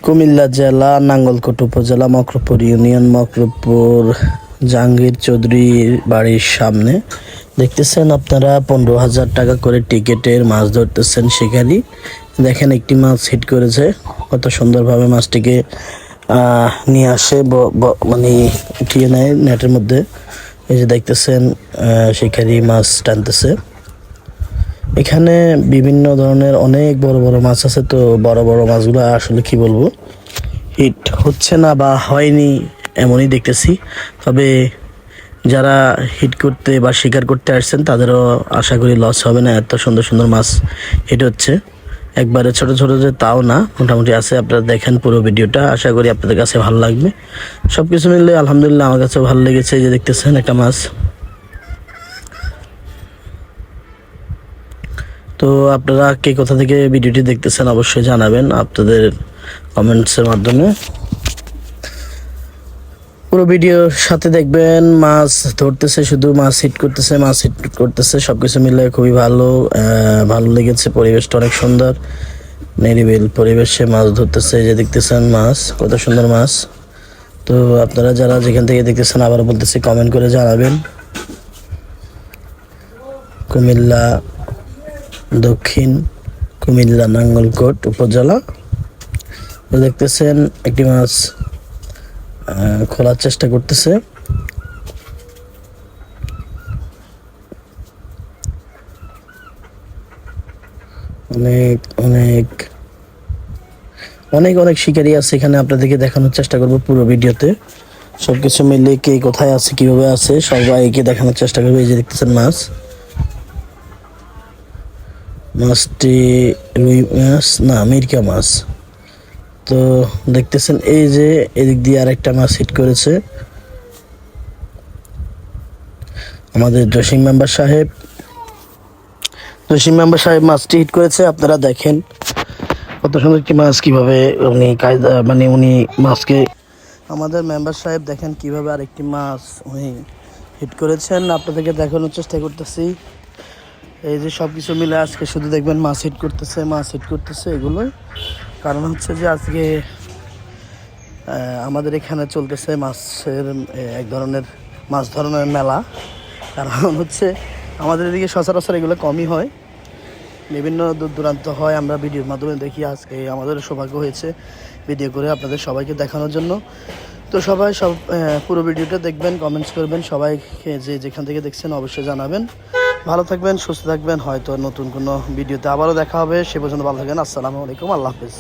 কুমিল্লা জেলা নাঙ্গলকোট উপজেলা মকরপুর ইউনিয়ন মকরপুর জাহাঙ্গীর চৌধুরীর বাড়ির সামনে দেখতেছেন আপনারা 15,000 টাকা করে টিকিটের মাছ ধরতেছেন শিকারি। দেখেন একটি মাছ হিট করেছে, কত সুন্দরভাবে মাছটিকে নিয়ে আসে মানে উঠিয়ে নেয় নেটের মধ্যে। এই যে দেখতেছেন শিকারি মাছ টানতেছে। এখানে বিভিন্ন ধরনের অনেক বড় বড় মাছ আছে, তো বড় বড় মাছগুলো আসলে কি বলবো, হিট হচ্ছে না বা হয়নি এমনই দেখতেছি। তবে যারা হিট করতে বা শিকার করতে আসছেন তাদেরও আশা করি লস হবে না, এত সুন্দর সুন্দর মাছ হিট হচ্ছে। একবারে ছোট ছোট যে তাও না, মোটামুটি আছে। আপনারা দেখেন পুরো ভিডিওটা, আশা করি আপনাদের কাছে ভালো লাগবে। সব কিছু মিললে আলহামদুলিল্লাহ আমার কাছেও ভালো লেগেছে। এই যে দেখতেছেন একটা মাছ। তো আপনারা কে কোথা থেকে ভিডিওটি দেখতেছেন অবশ্যই জানাবেন আপনাদের কমেন্টসের মাধ্যমে। পুরো ভিডিওর সাথে দেখবেন, মাছ ধরতেছে, শুধু মাছ হিট করতেছে, মাছ হিট করতেছে। সবকিছু মিলে খুবই ভালো লেগেছে। পরিবেশটা অনেক সুন্দর, নিরিবিল পরিবেশে মাছ ধরতেছে। যে দেখতেছেন মাছ, কত সুন্দর মাছ। তো আপনারা যারা যেখান থেকে দেখতেছেন আবার বলতেছি কমেন্ট করে জানাবেন। কুমিল্লা দক্ষিণ কুমিল্লা নাঙ্গলকোট উপজেলা। দেখতেছেন একটি মাছ খোলার চেষ্টা করতেছে। অনেক অনেক অনেক অনেক শিকারি আছে এখানে, আপনাদেরকে দেখানোর চেষ্টা করবো পুরো ভিডিওতে। সবকিছু মিলে কে কোথায় আছে, কিভাবে আছে, সবাইকে দেখানোর চেষ্টা করবো। এই যে দেখতেছেন মাছটি রুই মাছ না, মিরকা মাছ। তো দেখতেছেন এই যে এদিক দিয়ে আরেকটা মাছ হিট করেছে আমাদের জসিম মেম্বার সাহেব মাছটি হিট করেছে। আপনারা দেখেন কত সুন্দর একটি মাছ, কিভাবে উনি কায়দা মানে উনি মাছকে, আমাদের মেম্বার সাহেব দেখেন কিভাবে আরেকটি মাছ উনি হিট করেছেন। আপনাদেরকে দেখানোর চেষ্টা করতেছি। এই যে সব কিছু মিলে আজকে শুধু দেখবেন মাছ হিট করতেছে এগুলোই। কারণ হচ্ছে যে আজকে আমাদের এখানে চলতেছে মাছের এক ধরনের মাছ ধরনের মেলা। কারণ হচ্ছে আমাদের এদিকে সচরাচর এগুলো কমই হয়, বিভিন্ন দূর দূরান্ত হয়, আমরা ভিডিওর মাধ্যমে দেখি। আজকে আমাদের সৌভাগ্য হয়েছে ভিডিও করে আপনাদের সবাইকে দেখানোর জন্য। তো সবাই পুরো ভিডিওটা দেখবেন, কমেন্টস করবেন। সবাইকে যে যেখান থেকে দেখছেন অবশ্যই জানাবেন। ভালো থাকবেন, সুস্থ থাকবেন। হয়তো নতুন কোনো ভিডিওতে আবারও দেখা হবে। সে পর্যন্ত ভালো থাকবেন। আসসালামু আলাইকুম, আল্লাহ হাফেজ।